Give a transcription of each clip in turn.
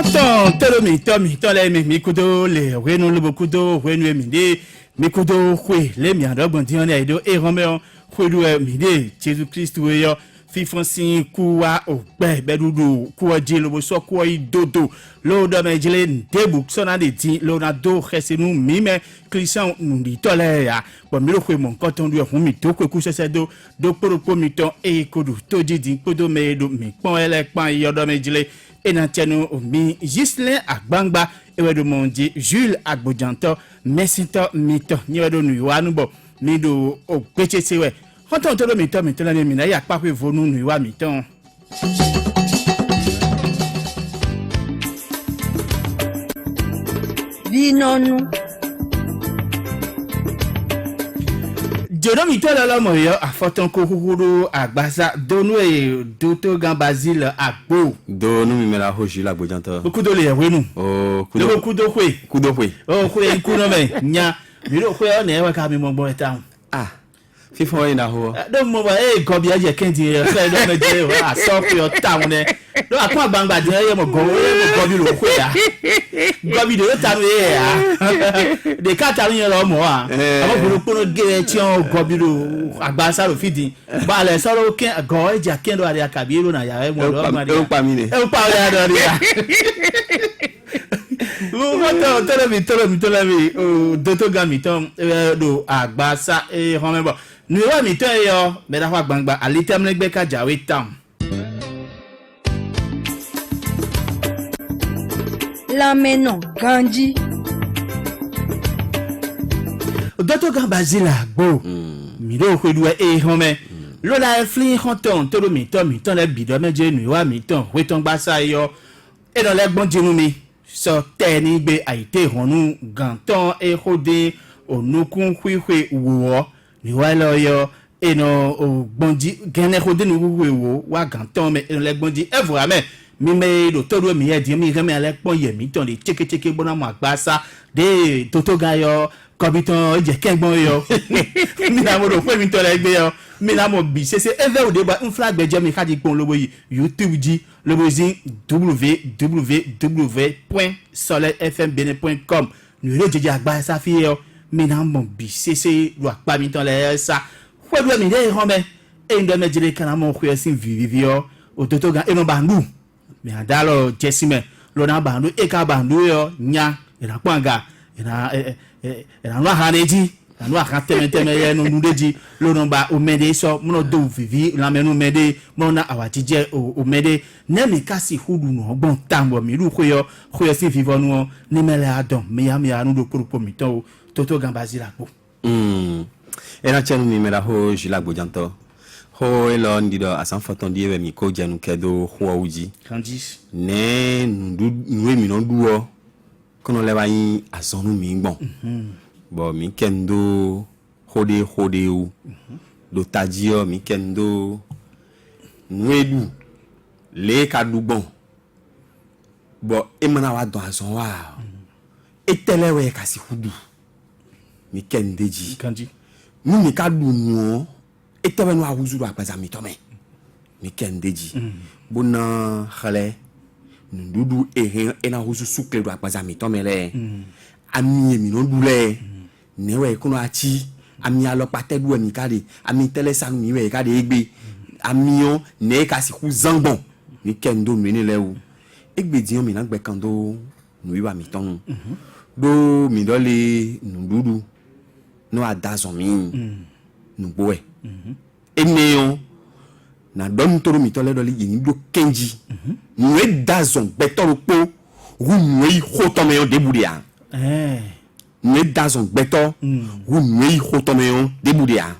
Tonton, tolo mi kudo le renu le kudo renu mi de mi kudo kwe le mi ando bondi on aido e romeo kwedu mi de Jesus Christ we yo fi Francine kuwa ogbe bedudu kuwa jelo bo so kuwa idodo lo do me jele debu sona de ti lo na do resenu mi me Christian nundi tole ya bo mi lo kwe mon koton du hun mi to kwe ku sese do poro mi ton e kodu to jidi kodo me do mi pon ele pan yo do me jele enatiano mi Gislin Agbangba ewedo mondi Jules Agbojanto mesito mito nyewedo nuwa nubo mi do ogbeche sewe Honton tolo mi la mi na ya pa pe vonu nuwa mi ton Vinonu Jodo mi tola la mo yo afoton kokuru agbasa donu e doto gan Basile agbo donu mi mela hoji la Agbojanto kudo le wenu oh kudo kwe oh kwe kuno me nya mi ro kwe o na e wa ka mi mo gbo eta fífún ẹ̀yìn náà hó. Don't move gọbi ayẹ kẹ́ntì ẹ̀fẹ́ ẹ̀dọ́ mẹ́jẹ wà sọ́ọ̀fù yọ táwọn ẹ̀ ló wà kún àgbàǹgbà dín ẹ̀yẹ mọ̀ gọbi ló kó yà gọbi ló tánu yẹ yà de ká tánu yẹ lọ mọ̀ wà àwọn òbúrò kúrò gẹ̀rẹ́ tí wọ́n gọbi ló àgbà sáró fìdí balẹ̀ sọ́rọ́ kẹ́ gọ́ ẹ̀jà kẹ́ndọ̀ àdé àkàbí èrò náà yà ẹ̀ mọ̀ lọ́wọ́ ẹ̀ ń pa mí ni. ẹ̀ ń pa ọ̀rẹ́ àdó rí yà. Tọ́lẹ̀ mi dótó gan mi tán do àgbà sá ẹ̀ hàn mẹ́bọ̀. Nuwa mi to yo me da wa gbangba alitemlegbe ka jawe town La menon Ganji Doto gan Basile agbo mi do kwedu e home lo la flin honton toro mi ton le bido meje nuwa mi ton we ton gba sa yo e do le gbon jinu mi so te ni gbe aite honu gan ton e hode onukun hwehwe wo ni wa lo yo eno ogbondi gene khode nu wo wa ganton me eno le gbondi evra me mi me do todo mi e di mi re me ale pon ye mi ton le cheke bona mo agbasa de toto ga yo kobiton je kengbon yo mi na mo do pe mi to le gbe yo mi na mo bi sese eve o de ba flag beje mi ka di pon lobo yi YouTube ji lobo zin www.soleilfmbene.com ni le jeje agbasa fi yo mi na mo bi sese lo apa mi ton le sa fwe mi de ho me e ndo me jere kana mo khwe sin vivio o toto ga e no bandu mi adalo jesime lo na bandu e ka bandu yo nya e na kwanga e na no ha neji no ha teme ye no ndeji lo no ba o mede so mo no do vivi la me no mede mo na awatije o mede ne mi kasi hudu no gbon tambo mi ru khwe sin vivio no ni mele adon mi ya no do poro mi to Toto gan Basile agbo. Ena chenu mi mela ho Jules Agbojanto. Ho elo ndido asan foton diwe mi ko jenu kedo ho uji. Kandis. Ne nwe mi no duo. Kono le ba yin asonu mi gbon. Bo mi kendo hode u. Do tajio mi kendo nwedu le ka du gbon. Bo emana wa don asan wa. Etelewe kasi hudu. Mi kendeji Kanji mi ka dunwo etebe no awuzuru apaza mi tome mi kendeji bona khale ndudu ena huzu sukle do apaza mi tome le ami mi no dule newe kuno achi ami alo patedu mi kade ami telesanu mi we kade egbe ami o ne ka si ku zangbon mi kendo mi ni lewu egbe dion mi na gbe kando no wiwa mi ton do mi dole ndudu no adazon mi nuboe eneon na don toro mi tole doli yin do kenji nwe dazon betoro po ru nwe khotome on debudia nwe dazon beto ru nwe khotome on debudia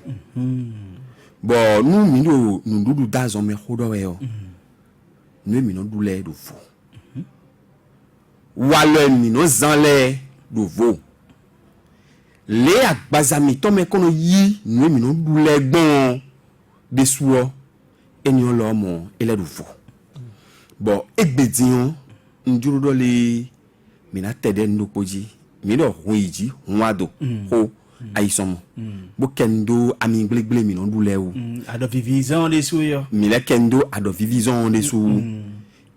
bo nu mi do ndudu dazon me khodo we yo nwe mi no dule do fo wale mi no zanle do vo le agbazami to me kono yi nu mi no dule gbon de suo eni olo mo ele du fo bo egbedion nduru do le mi na tede ndopoji mi do hoiji nwado ho aisomo bo kendo ami gblegble mi no dule wu ado vivison de suo yo mi le kendo ado vivison de su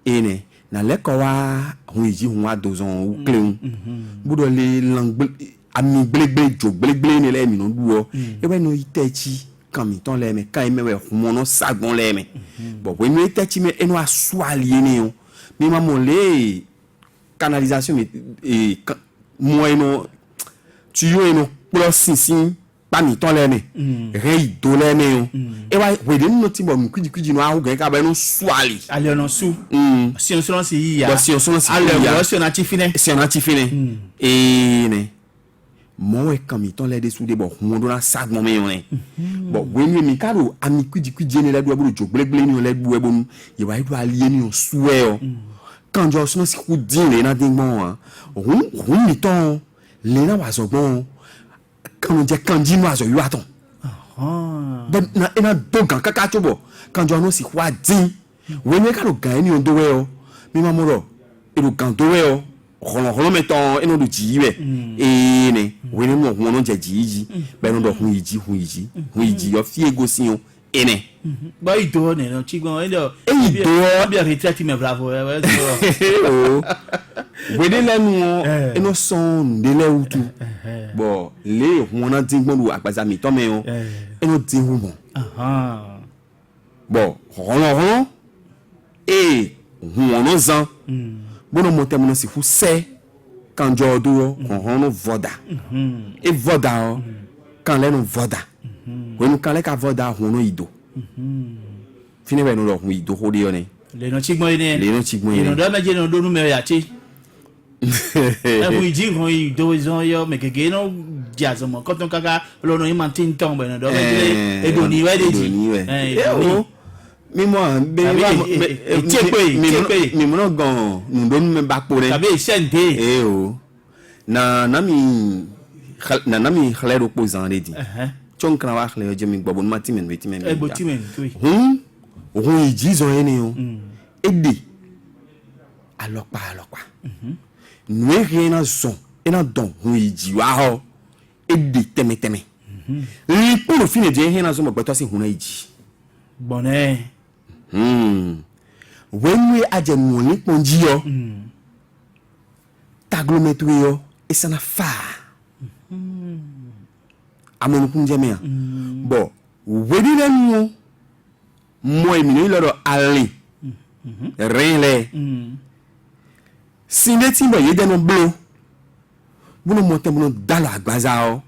ene na le ko wa hu iji hu adozon u kleun budo le lang ami gbelegbe jo gbelegbe ni le mi no duo e we no itechi kan mi ton le me kan me we hu no sagbon le me bo we no itechi me eno aswali ni o mi ma mo le canalisation mi e mo eno tuyo eno plus sinsin pa mi ton le me re do le me o e wa we de no ti bo mi kudi no ahu gan ka ba no swali ale no su si on so si ya bo si on so si ale ya wo si on a ti fine si on a ti fine e ne mo we kan mi ton le de su de bo mo do na sag mo me yon ne bo we mi karo ami kudi ne le do bo jo gbelegbe ni le bu e bonu ye wa do aliye ni on suwe o kan jo so si ku din le na din gbon ohun mi ton le na wa so gbon kan je kan ji no aso yu aton but na ina dogan kaka chobo kan jo no si kwa din we me karo gan ni on do we o mi ma mo ro e gan do we o holo meton eno do ji we e ne we ni mo won no je ji be no do hun iji yo fi ego si o ene ba ido ne no chigbon e do bi retraite me bravo o we de lenu eno son de le utu bo le won na din gbon lu apaza mi to me o eno din hu bon bo holo e won no zan bono motem no si fu se kan jo do kon no voda e voda o kan le no voda we no kan le ka voda ho no ido fini we no ro ho ido ho de yo ne le no chigbon ni no do meje no do nu me ya chi e mu iji ho ido zon yo me keke no jazo mo koton kaka lo no imantin ton be no do meje e do ni we de ji mi mo be mi mo no gan nu do me ba po re tabi sente o na mi khlero po zan re di chon kan wa khlero je mi gbo ma ti men e bo ti men oui ohun iji zon eni o ede alopa nu e na zon e na don hun iji wa ho ede teme li po fine je na zon mo gbeto si hun na iji bonne when we ajenu ni ponji yo taglometu yo isana fa amonu kunje me bo we di lenu mo emi ni loro ali rele sinde ti bo ye de no blo buno mo te buno dalo agbaza o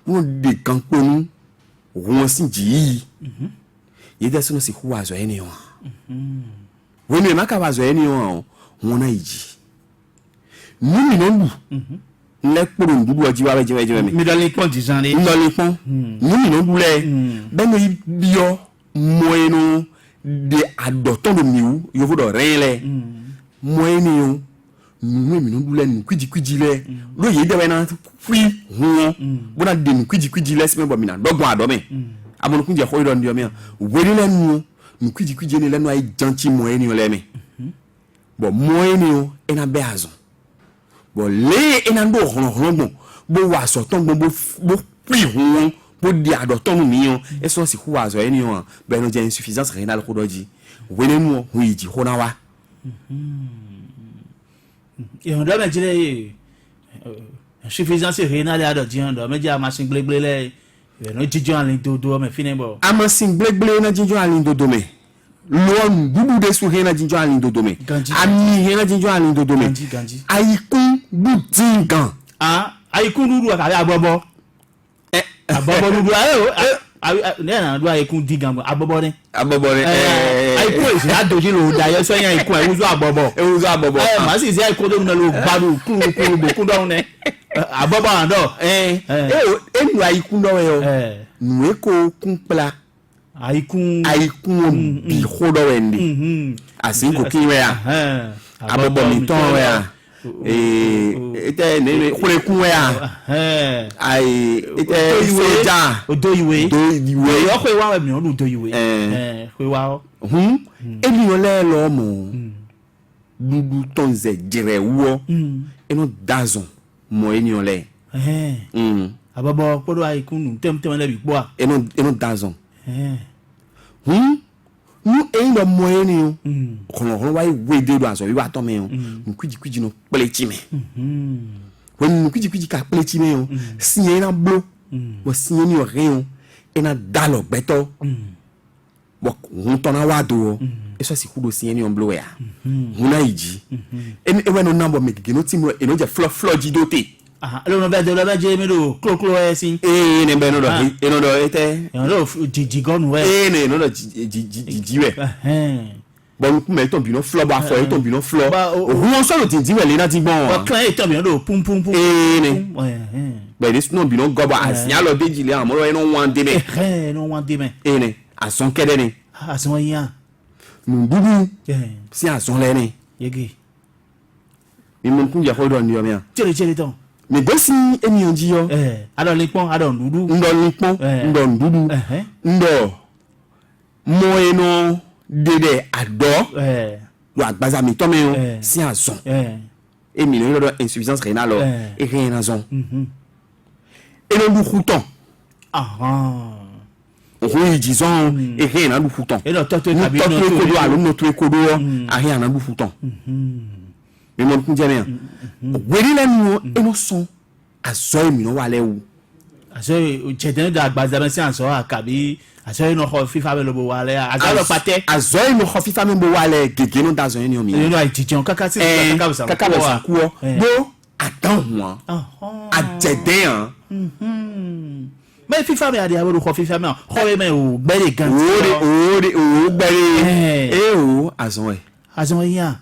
buno de kan ponu won si ji ye de so no si huwa zo eni o when we maka wa zo eni o won na iji mi no lu le poro ndudu oji wa je me mi dali pon ti san ni no le pon mi no lu le be no bio mo enu de adoton do miu yo fodo rele mo eni o mi no lu le nu kwiji le lo ye de we na fi hu bona de nu kwiji le se me bo mi na dogbon ado me amonu kunje ho iro ndio me we ni le nu kwiji ni le nu ai janchi mo eni o le me bo mo eni o ena be azon bo le ena ndo hon bo wa so ton bo pri hu bo di adoton mi o e so si hu azo eni o be no je insuffisance rénale ko doji we ne mu hu iji ho na wa e on do me jile insuffisance rénale ado ji on do me ja machine glegle le no jijo alin dodo me fini bo amasin glegle na jijo alin dodo me lo bubu de su hena jinjo alin dodo me ami hena jinjo alin dodo me ganji aikun budingan aikun duru akari abobo abobo duru na do aikun digan abobo ni aikun isi adoji lo da yo so yan aikun e wuzo abobo ma si aikun do na lo gbaru kuru bo kun do ne abobo ando enu aikun do yo nu eko kun pla aikun bi hodo wendi asin ko kiwe ya abobo mi ton we ya ete ne kure kun we ya ai ete soja odoyiwe yo ko wa mi on odoyiwe ko wa eni o le lo mo dudu tonze jire wo eno dazon mo eni o le abobo podo aikun tem le bi po eno dazon nous et le moyen nous on va aider dans ça il va tomber nous cuidi nous plétime nous cuidi ka plétime signer dans bleu ou signer ni rien et na dalo beto bon on tona wado et ça c'est coup signer ni en bleu ya on a iji et when on number make no team et no je flow di doté ah alors on va de la j'ai mais do clo si et ne ben no do et no do était et no di gon ouais et ne no do di ouais bon ku me ton bi no flow ba fo ton bi no flow on so lo di ouais le na di bon o kan e ton bi no pum et ne ben this no bi no go ba asian lo deji le amoro e no wan de me no wan de me et ne a son kede ne a son yan nous boubou si a son le ne yegi mi mon ku ya ho do ni o me chere ton mais gosi emi onji yo adon lipon adon dudu ndo lipon ndo dudu ndo moeno dede ado lo agbaza mi to me yo si azon emi no do insuffisance rénale et rien azon et le louton oui disons et rien na louton et le toto kabi no to alo no to ekodo a rien na louton mais mon ku jeme weri la nu e no son aso mi no wale wu aso cheten da agbaza me si aso akabi aso no ho fifa me lo bo wale aso lo pate aso no ho fifa me bo wale gege no da zo ni o mi no ai tijon kaka si kaka ba ku bo attends moi a jede an mais fifa me ade abo ho fifa me ho me o gbere gan o gbere o aso yan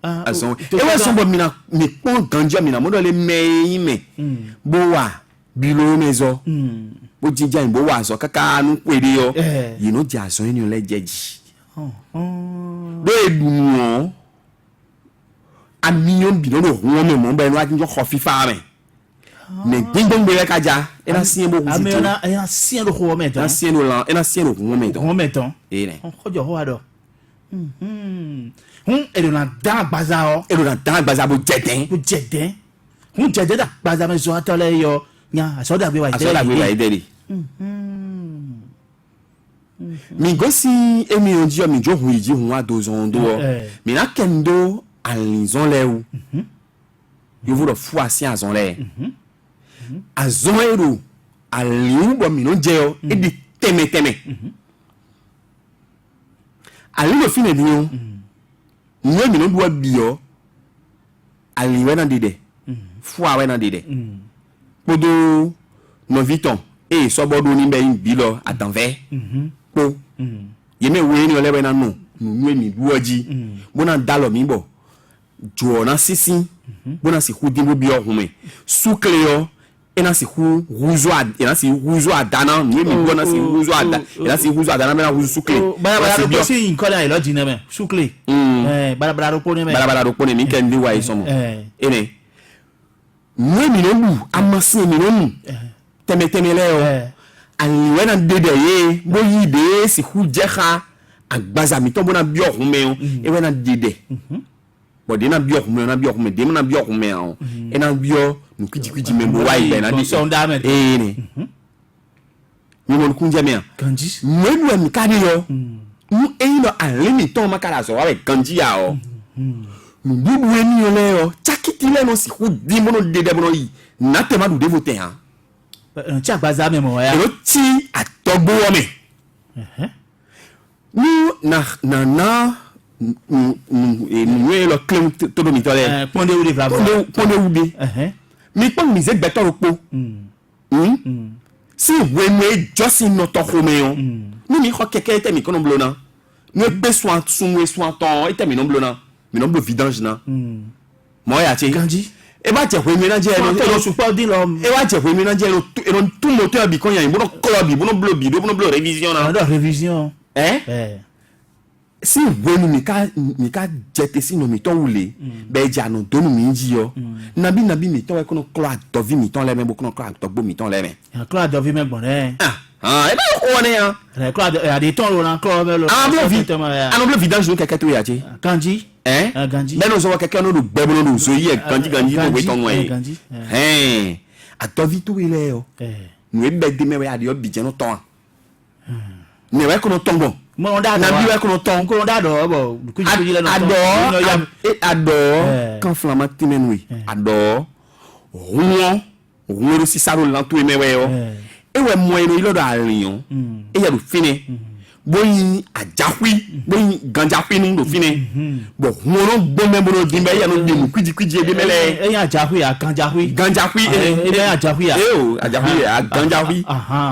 azon e wa so bo mina mi pon ganja mina mo do le me bo wa bilo mezo bo jija bo wa so kaka nu pere yo you know ja so ni o le jeji do eduno amiyon bilo do won me mo ba no atin jo khofifa me gbingbo be ka ja e na sien bo ku amena e na sien do ho me ton sien do lan e na sien do ho me ton e ne ko jo ho ado et on a dans bazar et on a dans bazar bo jedin jedin da bazar me zo atole yo nya aso da be wa ideli mi gosi emi onji mi jo hu iji hu adozon do mi na kendo alizon le ou yo vo do fu asi azon le azon eru aliu bo mi no je o e di teme ali lo fine di yo nye mi no do bio ali we na dede fu awe na dede podo no viton e so bodo ni be bi lo atanve po ye me we ni ole we na no nu mi duoji bona dalo mi bo jo na sisi bona si hudi bo bi ohun sukle yo ena si hu ruzo adana ni mi bona si ruzo adana ena si ruzo adana me na ruzo sukle bara ro si nkola ilo jina me sukle bara ro pone mi kendi wa isomo ene mi no bu amasi mi no mu teme le o ani we na dede ye bo yi de si hu jeha agbaza mi to bona bi ohun me o e we na dede bo de na bi ohun me de na bi ohun me o e na bi o nu kiji membo wa ibe na di ni mi mo ku nje me kanji menu mi ka ni yo mu eyin lo alimi ton makara so wa kanji ya o mu bubu eni yo le o chakiti le no si ku di mo no dede mo no yi na te ma du devote han ti agbaza me mo ya e ti atogbo wo me nu na nous le clé tout le mitole ponde ou de vlavo ponde ou de mi pon mi ze beto ropo si we me just in notre roméon ni mi ko keke ete mi kono blona ni be soin sunwe soin ton ete mi non blona mi non blo vidange na mo ya ti ganji e ba je we mi na je no support di lo e wa je we mi na je no tout moteur bi kon yan bo no club bi bo no blo révision na révision si wenu mi ka jete si no mi ton wule be ja no donu mi ji yo nabi mi ton we kono kla to vi mi ton le me bo kono kla to gbo mi ton le me kla do vi me gbon e ba ko ne ya kla de ton lo na kla me lo blo vidange no keke to ya ti kanji ganji be no so keke no do gbe bo no so yi ganji to we ton we a to vi to ile yo no e be de me we ade yo bi je no ton ne we kono ton bon Mo da na bi we ko ton ko da do bo ku ji le no ado kan flama timen we ado won si saro lan to me we yo e we mo eno ilo do ariyan e ya do fine boyin ajahwi boyin ganjahwi nu do fine bo won gbo me bo din be ya no de mu kwiji e be mele e ya ajahwi ya ganjahwi e ya ajahwi ya o ajahwi ya ganjahwi aha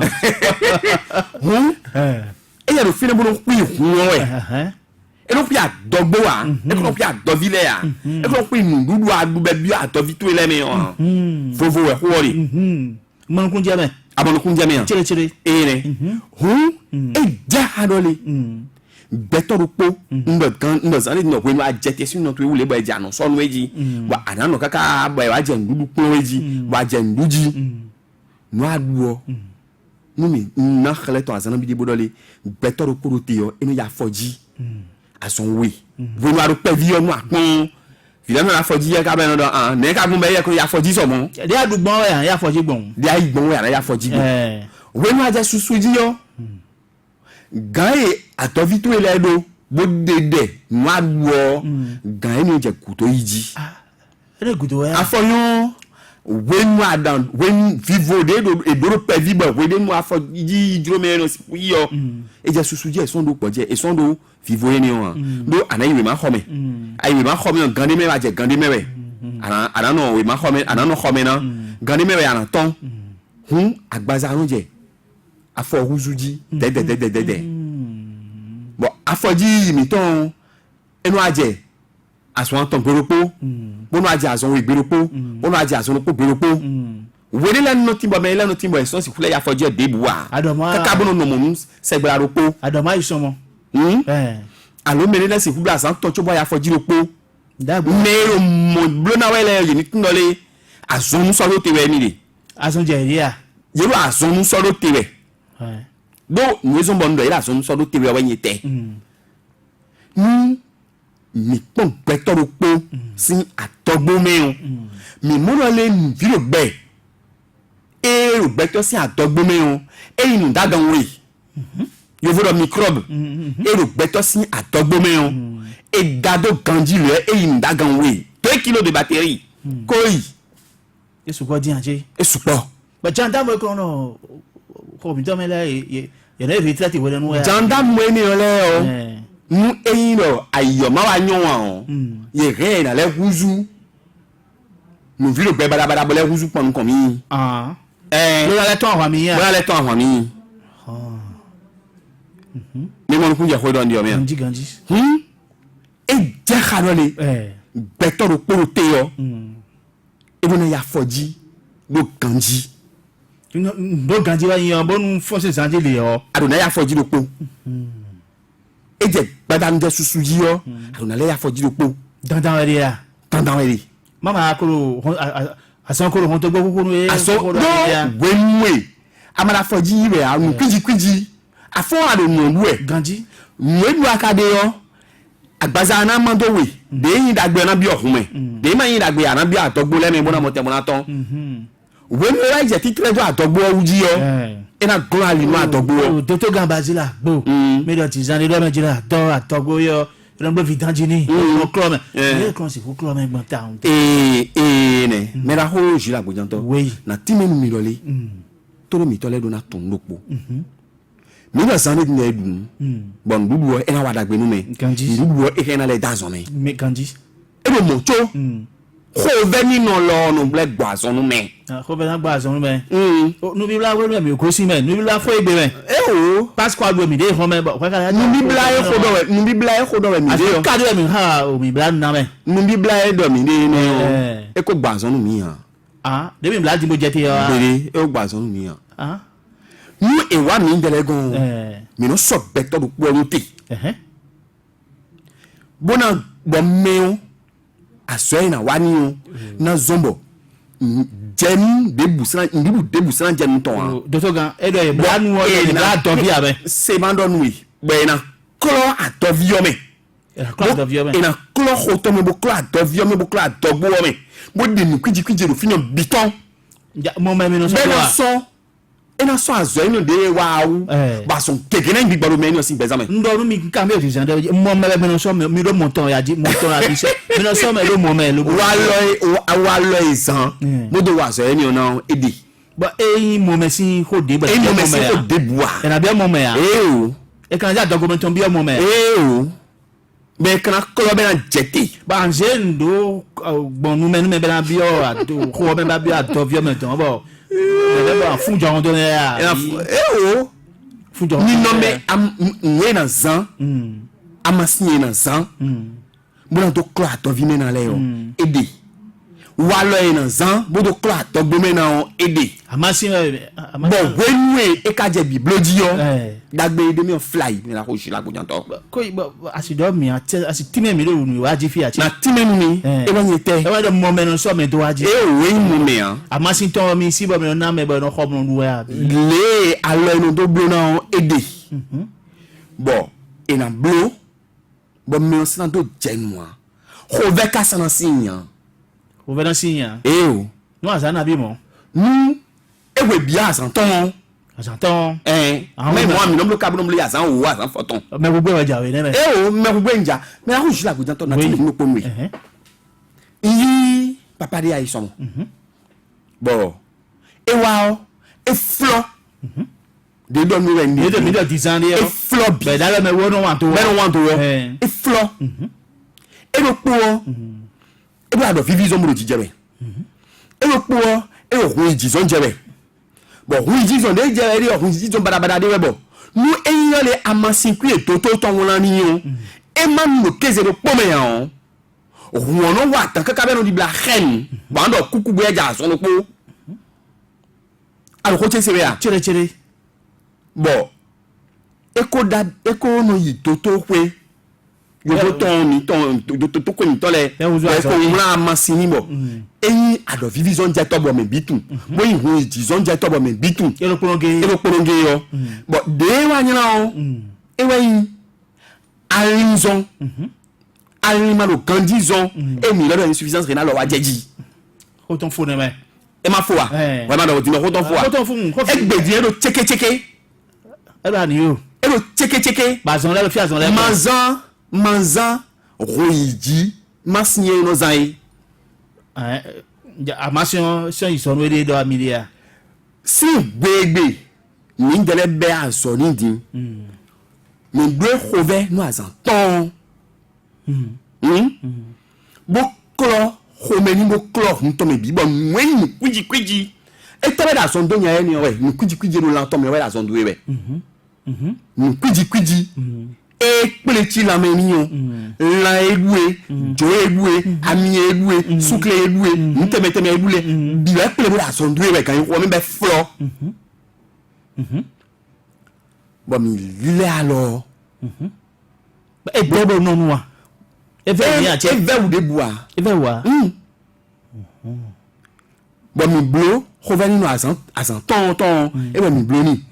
e ya do fine bo no pi won we e no pi adogbo wa e ko pi adovile ya e ko pi ndudu adube bi adovitu ele me o vovo we hori mon kun jame abon kun jame chere ere e ja adole beto rupo ndo zani no we no ajete si no to wule ba ja no so no eji wa anano kaka ba wa je ndudu pon eji wa je nduji no aduo numi na khale to azana bi de bodole beto rupo rotio eno ya foji à son oui vous nous avez vu nous apon finalement la foji ya ka be no do an ne ka gun be ye ko ya foji so mo de adugbon ya foji gbon de ayigbon ya foji gbon we nu aja susuji yo gae atovito ele do bo dede nu aduo gae ni je kuto yiji ere gudo ya afoyon when adan when vivo de do e do pe vibo we de mu afoji juro me no si yo e je susuji e son do poje e son do vivo ni o do anayi we ma khome ayi we ma khome gande me wa je gande me we ana no we ma khome ana no khome na gande me we ana ton agbaza anu je afọ huzuji dede bon afoji mi ton enu aje aso ton gboropo bonu aje aso we gboropo bonu aje aso no gboropo we le no timbo me le no timbo so si kule ya foji debuwa kaka bono no mo segbara ropo adoma isomo alo mere le si kubla san to chobo ya foji ropo mero mo blona wele yi ni tindole azonu so lo tewe ni de azon jeria yero azonu so lo tewe do nyezo bondo ira azonu so lo tewe wa nyete mi pon peto ropo si atogbo meun mi mo lo le vi ro gbe e ro gbe to si atogbo meun e inu dagan we yo vodo microbe e ro gbe to si atogbo meun e gado ganji le e inu dagan we 2 kg de batterie koi yesu ko di anje e supo ba janda mo ko no ko mi to me le ye na retraite we nu ya janda mo ni ole o mu eyin lo ayo ma wa yan wa ye re na le huzu nu vi lo gbe bada bo le huzu pon nkan mi lo la le ton wa mi ya bo la le ton wa mi ni mo ku je ko do ndi o mi ganji e je kharole beto ro po te yo e bona ya foji do ganji do ganji wa yan bonu force sanje le yo adona ya foji do po e je gbada nje susu yi yo adona le ya foji do po dandan we mama akoro asan koro hon to gbo kokoro e aso wenwe amara foji re anu kwiji afo ado nu we ganji mwedu akade yo agbaza na mando we de yin dagbe na bi ohun me de ma yin dagbe ana bi atogbo le mi bona mo te mo na ton we mi wa je ti trejo atogbo uji yo ina gro ali no atogbo do to gan bazila gbo me do ti zan do me jira do atogbo yo ran gbo vidanji ni o klo me e kon si ko klo me gbon ta ne me ra ho jira gbo janto na ti me mi role to mi to le do na ton lopo mi na san ni edun bon dudu e na wadagbe nu me dudu e na le dazon me kanji e be mo cho ko ve ni no lo no ble gba azon nu me ko ve na gba azon nu me nu bibla we me ko si me nu bibla fo egbe me o pascal we mi de ho me ko ka nu bibla e ko do we mi de ka de mi ha o mi bla na me nu bibla e do mi de ni o e ko gba azon nu mi han de mi bla di mo je ti yo bere e o gba azon nu mi han nu e wa mi ndele gon mi no so beto do po nti bona bo meu aso ina wani o na zombo jem de busran jem ton docteur gan e do e bla nu o e bla do bi abe se mando nu be na klo atofio me ina klo hoto me bo klo atofio me bo klo atogbo me bo de nu kwiji do fino biton mo me no so et na so azo eno de wa wu ba son kekene bi gbaro me ni osin bezame ndo mi ka me ti jande mo me no so mi do monton ya di monton ya bise mi no so me do mo me lo wa lo izan mo do wa zo eni ona ede ba mo me si ho de ba mo me si ho de bua e na bi mo me ya o e kan ja documenton bi mo me o be kana kolo be na jeti ba nje ndo gbonu me be na bi o ato ko me ba bi ato vi me ton bo ba fun jo ndo ya o fun jo ni no me am we na zan amasinye na zan bona to klo ato vi me na le yo ede wa lo na zan bodo klo ato gbo me na ede amasin bon wenwe e ka je bibloji yo dagbe de mi fly me la ko shi la ko janto ko asido mi asi time mi lo ni wa ji fi ati na time mi e ba yete e wa de mo me no so me do wa ji e we mo me an amasin to mi si bo me na me bo no ko mo lu ya le alo eno do blo na ede bon e na blo bon me on do jenwa ho ve ka sana sinya o ve na sinya o no azana bi mo ewe bia asanton mais moi mi nombre kabno mle azan o azan foton me gbogbo wa jawe ne me me gbogbo nja me la hujula go janto na ti no pomwe yi papa de aison bon e wa e flo de do mi ni de mi do design e flo be da me wo no want to e flo e ro po e bla do vivi zo mo ji jebe e ro po e o hu ji zo jebe bon hu ji zo de jebe ri o hu ji zo bada de webo nu eyan le amasin ku e to ton won lan ni o e ma no keze ro po me yan o hu ono wa tan kaka be no di bla khen ba ndo kuku bu eja so no po alo ko che se be ya chere bon eko no yi to kwe yo ton ni ton to ko ni to le ko mla amasini bo eyin ado vivi zon je to bo me bitu bo yin hu ji zon je to bo me bitu ero poronge yo but de wa nyina o e wa yin arinzon ma lo gandizon e mi lo insuffisance rénale wa jeji o ton fo ne me e ma fo wa wa ma do ti no ko ton fo wa e gbedi e lo cheke e ba ni o e lo cheke ba zon le fi azon le manzan royiji masinye no zai amasion so isonu ede do amilia si gbegbe ni ndele be aso ni din mi gbe khove no azan ton bo klo khomeni bo klo nto me bi bo mwen kwiji e tobe da son do nya eni we ni kwiji ro la to me we da son do we ni kwiji e pleti la menion la egwe jo egwe ami egwe sukle egwe ntemete egwe bi wa ple la son dwe we kan ko me be flo bo mi le alors e bebo no no e ve ni ati e ve ou de bois e ve wa bo mi blo ko veni no azan ton e bo mi blo ni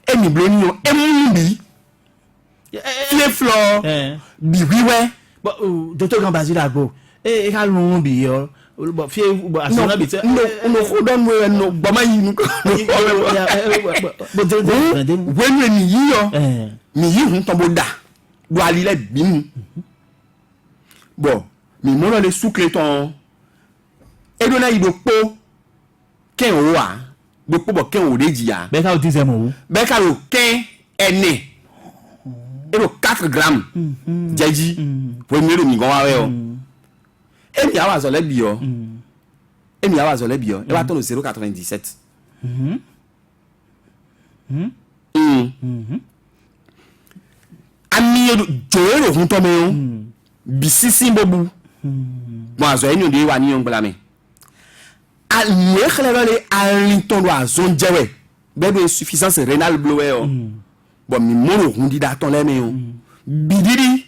e mi blo ni o e mu bi les fleurs bi wiwe bo docteur Gambazila agbo e ka lu bi yo bo fie bo asona bi te no ko don we no bo ma yi nu ko when ni yi yo mi yi hun ton bo da do ali le bi mu bon mi mo no le soukle ton e do na yi do po ken o wa do po bo ken o de ji ya be ka o ti se mo be ka lo ken ene et 4 grammes jeji premier mi gon wa we o e mi awa zo le bi o e wa to lo 0.97 ami joero hun to me o bi sisin bobu mo azo eni o de wa ni o ngla me a le khlelo le a ton do azon jewe be do insuffisance rénale blowe o bon mi moro hundi da ton le me o bidiri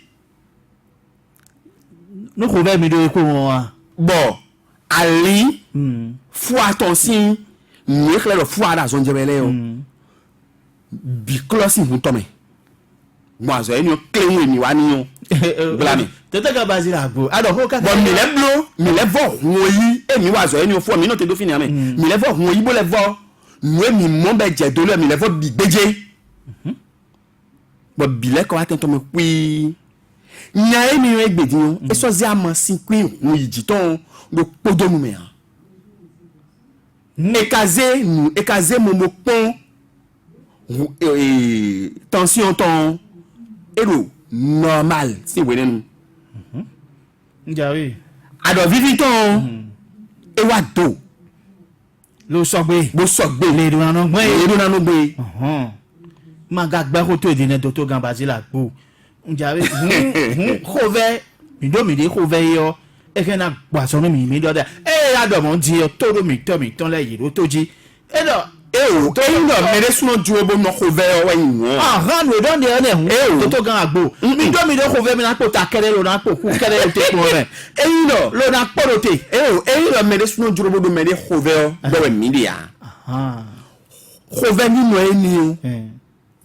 no ko be mi do ko wa bon ali fo attention mi khlelo fo ada zon jebele o bi closing hun to me mo azo eni o clean mi wa ni o blami tete Gambazila agbo ado ko ka bon mi le blo mi le vo hun yi e mi wa azo eni o fo mi no te do fini ame mi le vo hun yi bo le vo nous mi mon be je do le mi le fo bi beje bo bi le ko aten to me pi nya e mi egbedi o e so zi amansin kwi mu yiji ton do podo nu me ekaze mo pon tension ton ero normal si wele nu njawe ado vivi ton e wa do lo sogbe bo sogbe le do na no gbe ma ga gba ko to edine to gan bazila gbo njawe khove mi do mi de khove yo e ke na gba so mi do da e ado mo di to do mi ton le yiro to ji e do o to yin do mere suno ju ebo no khove o yin won ran we don de ne to gan agbo mi do khove mi na po ta kere lo na po ku kere o te po re e yin do lo na po lo te e yin do mere suno ju ebo do mere khove o do we mi dia khove ni no eni o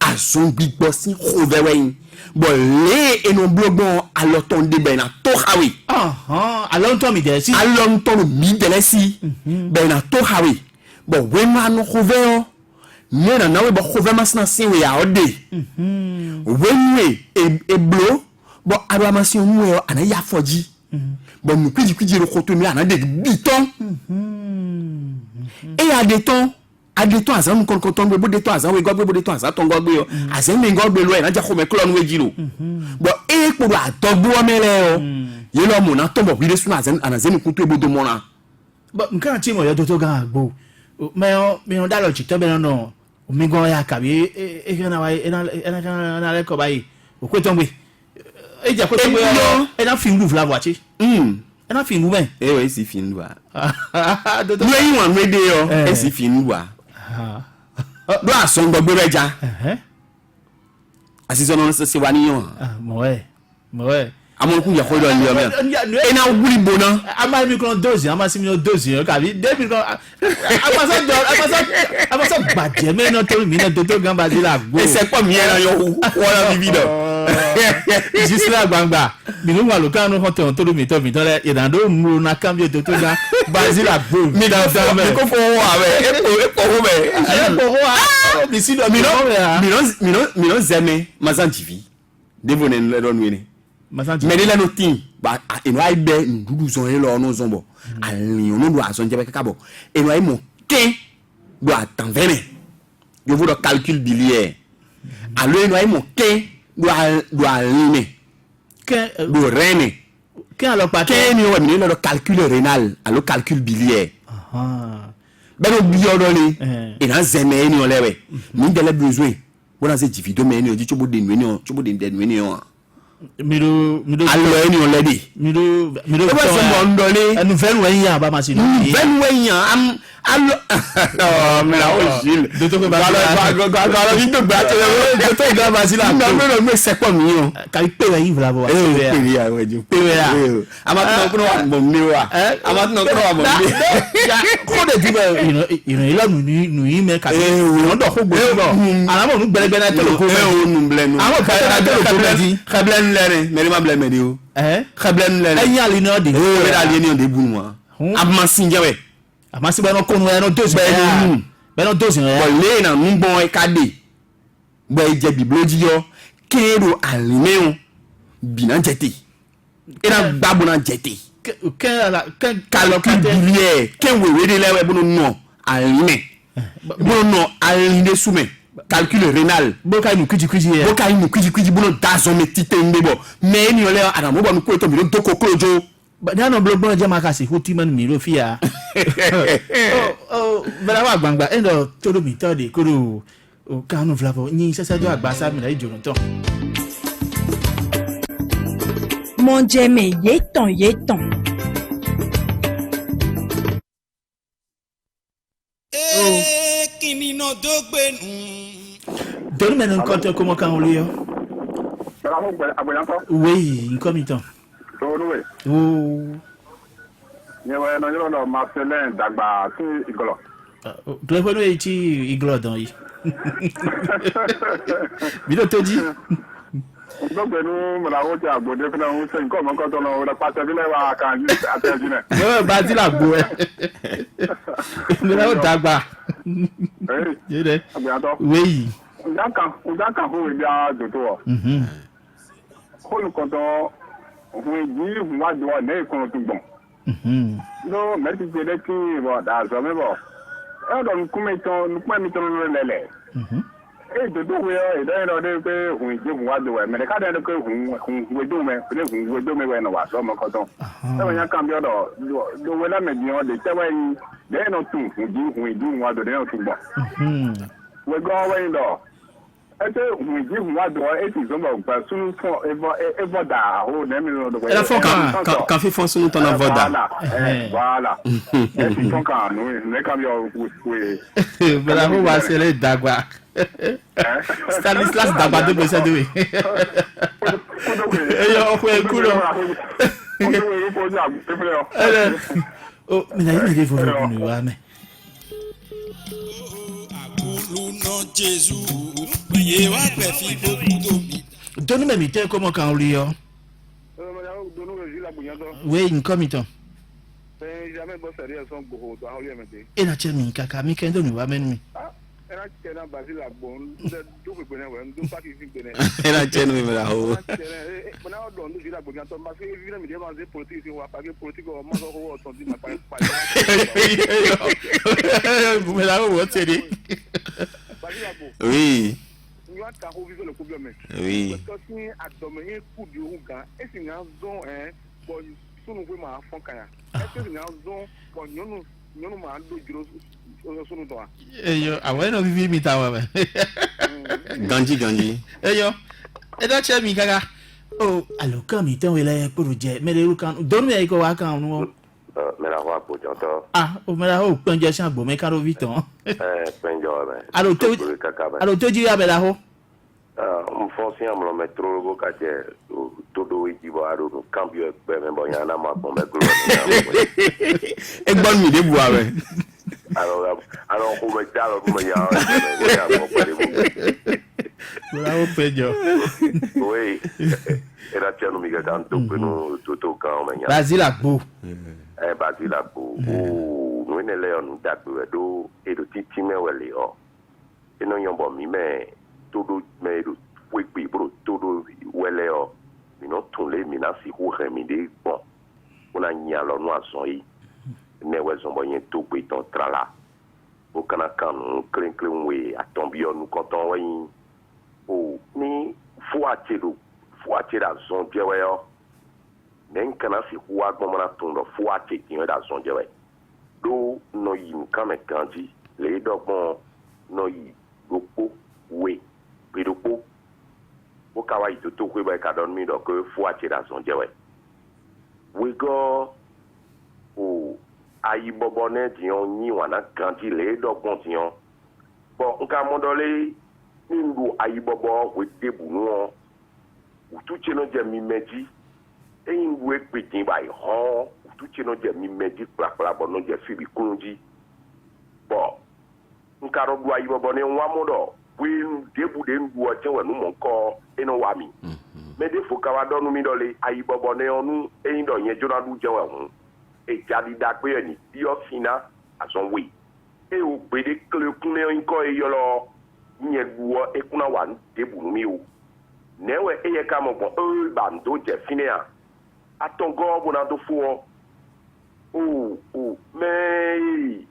azon gbigbo si khove we yin bo le eno blogbon aloton de be na to hawi alonton mi de si alonton mi de le si be na to hawi bo we ma no khove o nena na we bo khove masna sin we ya ode we e blo bo ado amasin mu o ana ya foji bo mu kwiji ro koto mi ana de biton e ya de ton adeton azan kon ton bo de ton azan we gogbe bo de ton azan ton gogbe o azan mi gogbe lo e na ja ko me klon we jiro bo e po do atogbo o mele o ye lo mo na ton bo bi de suna azan ku to ebo do mo na bo nkan ti mo yo to gan agbo me on da lo chi to be no mi gan ya kabi e kan na wa e na le ko bayi o ko ton gbe e je ko ton gbe e na fi ndu fla wa chi e na fi ndu ben e we si fi ndu a do yin wan we de yo e si fi ndu a do ason gbogbo reja asiso no se wa ni yon mo amon ku ya ko do ni o me e na guri bona ama mi kon dozi ama si mi no dozi o kabi debi kon ama so gbaje me no to mi na to gan bazila gbo e se po mi era yo wona bibi do jisla gbangba mi no wa lo kan no to mi to le idan do mu na cambio to gan bazila gbo mi da me ko fo wa be e po ho be mi si do mi no zeme mazan tv devonen le don wini mais les notin ba eno ai be ndudu zon e lo no zon bo alin no do azon je be kakabo eno ai mo ke do atan vene je vous le calcul biliaire allo eno ai mo ke do alime ke do rene ke alo pa ke ni o mi no do calcul rénal allo calcul biliaire ben o bi o do ni e na zeme ni o lewe mi de le besoin wona se divido me ni o di chobo de ni o chobo de ni o mido allo eni on lady mido e wa so bondo ni enu fen we yan ba ma si no fen we yan am allo oh me la o jil de to ko ba ga vi to gba te de to ga ba si la no me se po mi o ka pe we yin vla bo wa pe ya we ju pe we ya ama to ko wa mo mi wa ama to ko wa mo mi ko de di ba ila nu yi me ka no do ko gbo bo ala mo nu gbere na to ko o nu ble nu àwọn ka na to ko be di khablen lere mais ma ble me di o khablen lere eyin ali no de o re ali ni o de bu nu wa abma sinjawe amasi be no ko nu e no dozi be no dozi bo le na nu bon e kade bo e je bibloji yo kero alimeun bina jete era gbagbo na jete kalo ki bilier ken we de lewe bunu no alime bunu no alinde sume calcul rénal boka nu kiji bunu dazo me tite ndebo me ni ole ana mo bonu ko to mi do ko klojo ba no blogbo je makasi huti man mi ro fia bela wa gbangba endo todo mi to de koro o kanu flavo yin sese do agbasa mi la ijorun ton Mon jeme yeton. Kini no dogbe nu. Doni men nkan to komo kan ole yo. Oui, nkan mi ton. Yewe no yoro no Marcelin dagba ti igolo. Telephone e ti igolo dan yi. Mi do toji. Dogbe nu mo la wo ti agbode funa un se nkan mo kan to no la pate bile wa kan ji ateji ne. Ba ti la gbo e. Mi la o dagba. Yere. Agbẹ̀yàtọ̀. Oui. Ǹjẹ́ kan fún ìdí àdòtò ọ̀? Olùkọ́tọ̀ òfin ìdí ìwádìí wọn ní ìkùnrin tó gbọ̀n. Ló mẹ́tì ṣe dé kí ìbọ̀ dàzọ́ mẹ́bọ̀. Ẹ ọ̀dọ̀ nukúmẹ́ mi tán lórí lẹ́lẹ̀. Èyí tó tó wíyọ ìdẹ́yìn lọ dé pé òun ìdí ìwádìí wẹ̀ mẹ́tẹ̀ ká dẹ́nu pé òun wédó mẹ́ pé òun wédó mẹ́ wẹ̀ nà wà sọ́ ọmọkọ́tọ̀. Ẹ̀wọ̀n yẹn kàn bí ọ̀dọ̀ lówó lámẹ̀dì wọn lè tẹ́wọ́ yìí lẹ́yìn náà tún òun ìdí ìwádìí lẹ́yìn tó gbọ̀n. Wẹ́gọ́ wẹ́yìn lọ. Ete huiji huwado eti zomba gba sunu fun evo da ho na mi no do. Ela fon kan fi fon sunu ton voda. Voilà. Eti fon kan no ne kam yo we. Bala ho wa sele dagba. Stanislas dagba de bo se de we. Eyo o e kulo. Oh, mi na yi de fo kunu wa me. Luna Jésus, priez wa pe fi beaucoup d'omi. Donu me mi te comment kan ri yo. Oui, nko mi ton. Jamais boss sérieux son go to how you mete. E na che mi kaka mi ken donu wa men mi. Era chena Brazil la bon, do pe bene we, do pa ki fi bene. Ela chenu mi la ho. Bona o do ndu la bon to ma fi vi na mi de ma ze politique wa pa ke politique o mo ho o ton di ma pa. Vous me la ho tedi. Oui. Nous avons vu le problème. Oui. Parce que si à dominer coup de rouga, est-ce qu'il y a zone pour sous nous vraiment fond kaya. Est-ce qu'il y a zone pour nous ma do gros sous nous toi. Eyo, awe no vivi mi tawa me. Ganji. Eyo. E da che mi kaka. Oh, alo kan mi tan we le puru je. Me le ru kan. Donu me ko wa kan nu. Me la voix pour j'entends. Ah, o me la ho penje san gbo me karo viton. Penjo ben. Alo to ji ya be la ho. Un foncien me lo metro go ka je todo iti bo aro no cambio e be me bo yana ma bo me glo. E gbon mi de bu awe. Alors ko me dalo ko me ya ko pare. La ho penjo. Oui. Era tiano mi ga tanto que no toto ka o me ya. Brazil agbo. Basi la po no ne le on da do e do titi me wele o e no yombo mi me todo me do wepe bro todo wele o mi no tun le mi na si ho re mi de bon ona nya lo no ason yi ne we zo bo yen to pe ton trala o kana kan clean we atombi on content we o ni fo ati da zon je we o nen kana si huwa gomana tundo fuwa chekin da son jewe do no yi kame kanji le do bon no yi gopo we pedopo o kawa to kwe ba ka don mi do ko fuwa che da son jewe we go o ayi bobone ti on yi wana kanji le do bon ti on bo nka modole ndu ayi bobo we debu no utu cheno je mi meji eyin wo ekpetin ba ho utuche no je mi meji plapla bo no je fibi kunji bo nkaro do ayi bo ne nwa modo we debu de ndu o je wenu monko eno wa mi me de fo kawa donu mi dole ayi bo ne onu eyin do yen jona du je wenu e jadi da pe ni dio fina ason we e o gbe de kle kun ne nko e yolo nye duo e kuna wa debu mi o newe eye ka mo bo e ba ndo je fine a atongo bona do fo me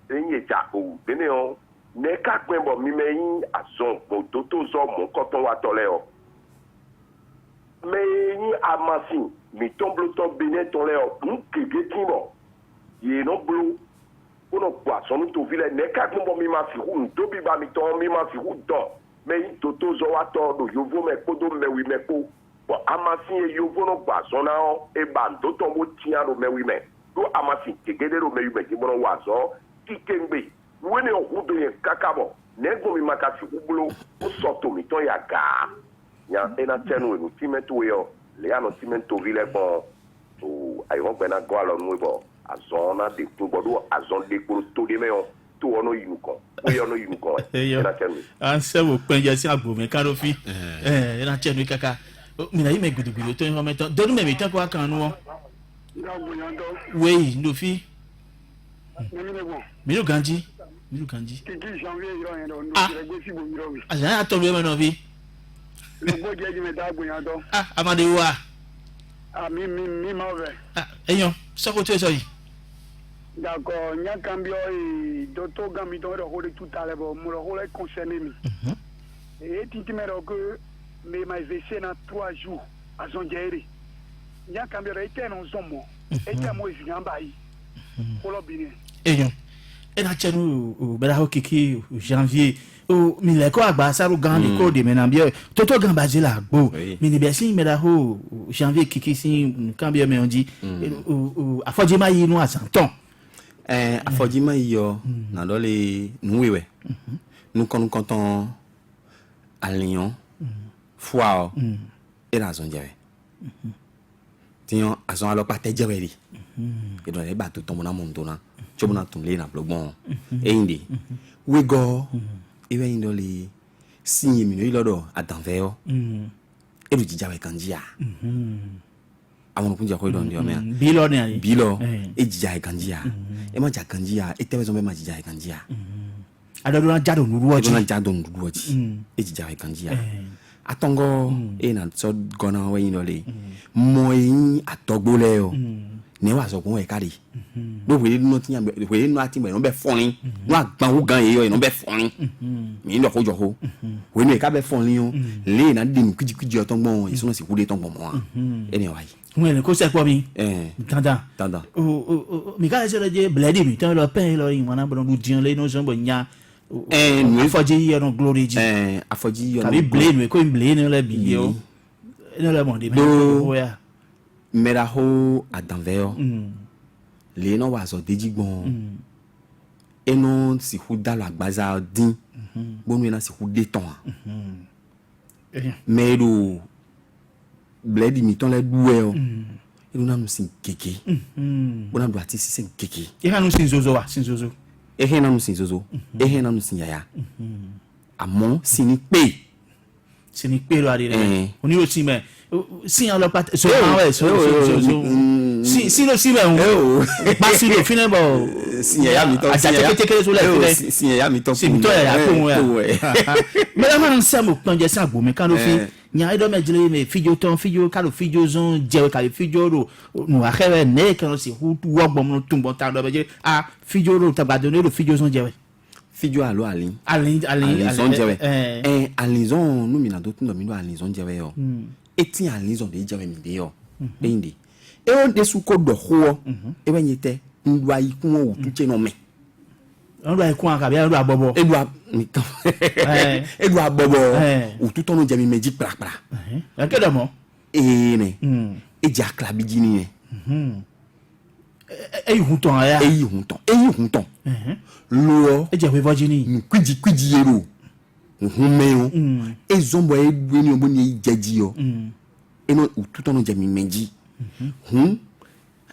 enye ja o dene o ne ka pin bo mi meyin ason po to zo mo ko ton wa tole o me yin amasin mi tomblo to bene tole o nkege tin bo ye no blu uno kwa sonu to vile ne ka pin bo mi ma fi hu to bi ba mi to mi ma fi hu do me yin to zo wa to do yo vo me ko do me wi me ko bon amasin yo vono gba sona o e ban to to mo tia ro me wi me do amasin tegede ro me wi me ti bono wa so kikengbe we ne o do yen kakabo ne go mi maka fi kubulo o so to mi to ya ga ya ena tenu e ti me to yo le ano ti me to vile bon o ai won gbe na go alo nu bo azona de ku bodo azon de ku to de me o to ono yinu ko we ono yinu ko ena tenu an se wo penje si agbo me karo fi ena tenu kaka mina yi me gudugudu to en meto donu me metan ko kan nu we no fi mi no ganji Milu kanji. Kiki janvier iro yen do Ah. ndo gbe si bo iro wi. Aja atọ̀rọ̀ ẹ̀mẹ̀ náà bí. Le bo je ji me da gbo yan do. Amade wa. Mi ma ve. Ẹ̀yàn sọ́kò tó ẹ sọ yìí. D'accord, nya cambio e docteur Gami do ro de tout à l'heure mo ro le concerné mi. Et tu me ro que me ma vese na 3 jours à Zonjere. Nya cambio re te no zomo. E te mo ifian bayi. Ko lo bini. Ẹ̀yàn ẹ̀dá tsẹ́nu bẹ̀rẹ̀ ahọ́ kékeré janvier mi lẹ́kọ́ àgbà sáró gan ní kóòdù mẹ́nà bí ẹ tótó gan bàjẹ́ là gbó mi níbẹ̀ sí mẹ́ra ahọ́ janvier kékeré sí nǹkan bí ẹ mẹ́rin jí àfọ́jẹ́má yìí inú àsàntàn. Àfọ́jẹ́má yìí yọ nàdọ́lé nùwẹ̀wẹ̀ nùkọ́nùkọ́ntàn àlìyàn fúà ọ ẹ̀rọ àzọ̀njẹ̀wẹ̀ tiɲɔ azɔn alɔ kpatɛ jɛbɛ de edɔ lɛ eba to tɔmɔ na mɔ ntona tso na tun le na blɔgbɔn eyin de wegɔ ebe yin dɔ le si ye minɛ ilɔ dɔ adanfɛ yɔ edu dzidza wɛ kan dzia amɔnukun dza ko idɔ ndi yɔ mɛ bilɔ ni ayi bilɔ edzidza wɛ kan dzia ema dza kan dzia etɛwɛ zɔn bɛ ma dzidza wɛ kan dzia adɔdɔn dza do nuduwɔ edɔ na dzi dza do nuduwɔ dzi edzidza wɛ kan dzia atɔngɔ ena sɔ gɔna wɛ yin dɔ le mɔ yin atɔgbo lɛ yɔ ne wa sɔ kun wɛ kari do wele nɔ tiɲɛ bɛ wele nɔ ati bɛ nɔ bɛ fɔni nɔ agbanwo gan ye yɔ nɔ bɛ fɔni mi nɔ ko jɔ ko wele nɔ ka bɛ fɔni yɔ le na de nu kujikuji yɔ tɔngbɔn yesu nɔ si kude tɔngbɔn mɔ wa e ni wa ye. ŋun ko sɛ kpɔ mi tantan tantan mi ka ɛsɛ lɛ blɛdi mi tɛn lɔ pɛn lɔ yin wana bɔn du diɲɛ lɛ n'o sɔn bɔ nya afɔji yɛ nɔ glori ji afɔji yɔ kabi ble nu ko ble nu lɛ bi yɛ o ne lɛ mɔ de mɛ o ya. mɛra ho adanfɛ yɔ le nɔ wa zɔ deji gbɔn enɔ siku da lɔ agbaza din gbɔnu yɛ na siku de tɔn mɛ do blɛdi mi tɔn lɛ du yɛ o edu na nu si keke bona do ati sise keke i ka nu sin zozo wa sin zozo. ehe na nu sin zozo ehe na nu sin yaya àmọ́ sini pe sini pe lɔ adi dɛ o ni o si mɛ sin alɔ pati so awɛ so si lo si mɛ o ba si lo finɛ bɔ sin yaya mi tɔ ajatɛkɛtɛkɛ so lɛ finɛ sin yaya mi tɔ si mi tɔ yaya ko ŋun ya mɛ ɛfɛ sɛ mo kpɔnjɛ sa gbomi kan do fi nya eɖɔ mɛ dzre mɛ fidzo tɔn fidzo kalo fidzo zɔn dzewe kali fidzo do nu axɛ bɛ ne kɛ si hu wɔgbɔm no tunbɔ ta dɔ bɛ dze fidzo do tagbado ne do fidzo zɔn dzewe. fidzo alo ali alizɔn jɛwɛ alizɔn nu mina do tun dɔ mi do alizɔn jɛwɛ yɔ eti alizɔn de jɛwɛ mi de yɔ eyin de ewo de su ko dɔ xɔ ebe nye tɛ ŋdu ayi kun wo tu tse nɔ mɛ. ŋdu ayi kun akabi ŋdu abɔbɔ. edu abɔbɔ o tu tɔnu jɛmi mɛ dzi kplakpla. eke dɔ mɔ. nɛ edzi aklabi dzi ni yɛ. eyi hun tɔn ya. eyi hun tɔn lɔ edze ƒe vɔdzi ni. nu kwidzi ye do hun mɛ yɔ ezɔn bɔ edu ni yɔ bo ni eyi dze dzi yɔ eno o tu tɔnu jɛmi mɛ dzi hun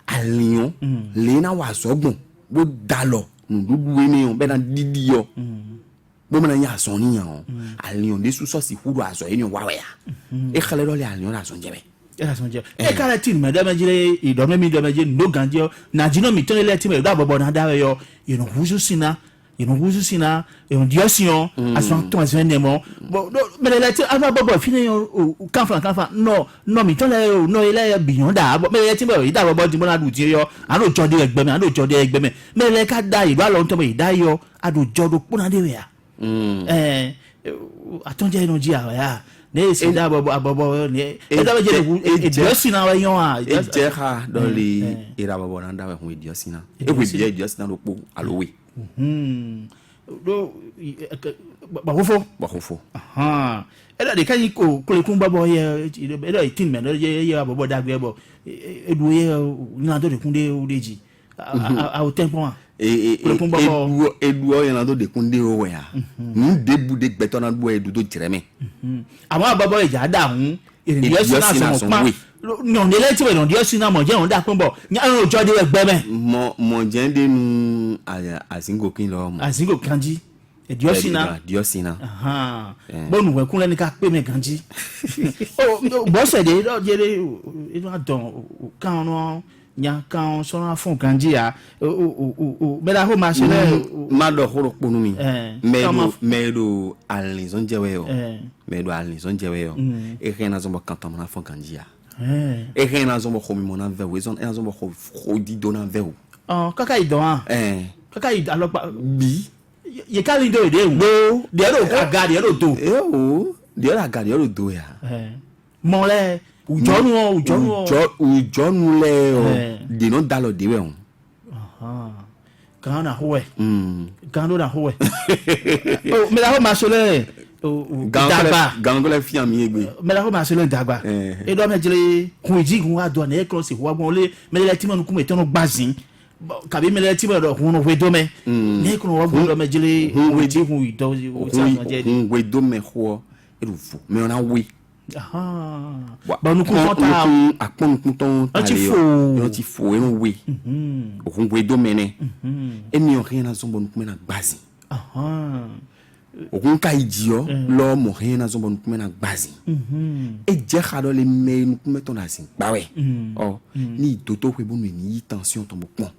aliyan le na wa sɔgbɔn bo dalɔ nududu ye ne yɔ bɛ na didi yɔ bo mana nye azɔn ni yan o aliyan de susɔ si hu do azɔn ye ni wa wɛ ya e xalɛ dɔ le aliyan la azɔn jɛbɛ. e k'ale ti mɛ dɛmɛdze idɔmɛ mi dɛmɛdze ndo gandze yɔ nadinɔ mi tɔn lɛ ti mɛ do abɔbɔ na da yɔ yɛlɛ wusu sina yɛlɛ diɔ si yɔ azɔn tɔn azɔn nɛmɔ bɔn mɛ lɛ ti ava bɔbɔ fi ne yɔ kanfa nɔ mi tɔn lɛ yɔ nɔ yɛlɛ biɲɔ da mɛ lɛ ti mɛ yi da bɔbɔ di mɔ na du di yɔ alo jɔ de ɛgbɛmɛ mɛ lɛ ka da yi do alɔ ntɔ mɛ yi da yɔ ado jɔ do kpɔna de ya atɔnjɛ yi nɔ dzi awɛ ya. ne si da abɔbɔ ne ɛdá bɛ jɛ ediɔ sina wɛ yɔn a. edze ha dɔ le era bɔbɔ na da wɛ hun ediɔ sina ewu ediɔ sina do kpo alo we. do bɔkofo ɛdá de ka yi ko kulekun bɔbɔ yɛ ɛdá yi tin mɛ ɛdá yɛ abɔbɔ dagbe bɔ edu yɛ nyina de kun de o de dzi awo tɛ kpɔn wa. eduɔ yɛn na do de kun de o wɛ ya nu de bu de gbɛtɔ na do edu do dzrɛ mɛ. àwọn abọ́bọ́ ìjà dà hún ènìyàn sínú àsọmọ pa nyọ̀ndé lẹ́tí wẹ̀ nyọ̀ndé sínú àmọ̀jẹ́ òun dà pín bọ̀ nyàrá òjò de ẹgbẹ́ mẹ́. mọ̀jẹ́ de nu àsìngòkín lọ mọ̀. àsìngò kanjí èdìọ́ sínú bọ́ọ̀nù wẹ̀kún lẹ́ni ká pé mẹ́ kanjí. bọ́sẹ̀ de lọ́jẹ́rẹ́ inú àdán kan náà nya kan so na fon kanji ya o me la ho ma se le ma do horo ponu mi comment- mais do alison jewe yo mais do alison jewe yo e rena zo mo kanto na fon kanji ya e rena zo mo khomi mo na ve we zon e zo mo khodi do na ve o kaka idon kaka alo bi ye ka lindo de wo de ro aga de ro do o de la ga de ro do ya mo le ujonu le o de no dalo de we on kan na ho kan do na ho me la ho ma so le dagba gangola fi ami egbe me la ho ma so le dagba e do me jele kun ji kun wa do na e cross wa bon le me le ti mo nu kun me tono gbazin kabi me le ti mo do kun no we do me ne kun wa bon do me jele we ji kun do o sa no je kun we do me ho e ru fu me ona we ba nu kun ta akpon kun ton ta le yo ti fo e no we o kun we do me ne e mi o rien na zombo nu kun na gbazin okun ka idio lo mo hen na zombo nukume na gbazi e je khado le me nukume to na sin bawe ni toto kwe bonu ni tension to mo pon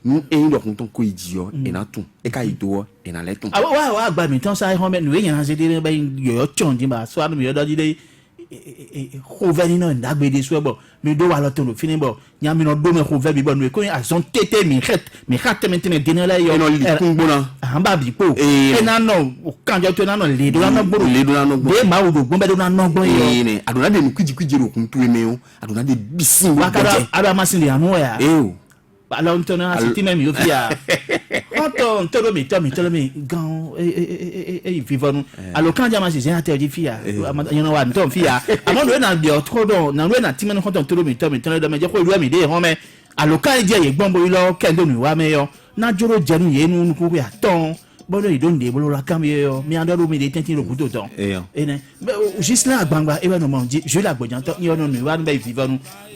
nu e lo kun ton ko idio e na tun e ka ido e na le tun wa gba mi tan sai ho me nu e yan se de ba yo chon din ba so anu mi yo do de ko veni no ndagbe de so bo mi do wa lo ton lo fini bo nya mi no do me ko ve bi bo nu e ko a zon tete mi khat maintenant de la yo no li kun bona amba bi po e na no o kanjo to na no le do na gboro le do na no gbo de ma wo do gbon be do na no gbon yo ne adona de nu kwiji ro kun tu eme o adona de bisin wa kada ada masin le anu ya o alors on tona asiti même yo fia on tolo mi gan vivonu alors quand jama se jena te di fia you know what ton fia amon we na bi otrodo na we na timenu kon tolo mi tolo do me je ko lu mi de ho me alors quand je ye gbon bo lo kendo mi wa me yo na joro jenu ye nu ku ya ton bodo idonde bolo la kam yo mi ando mi de tintin ro buto ton e ne juste là gbangba e we no mo je la gbojan ton yo no mi wa be vivonu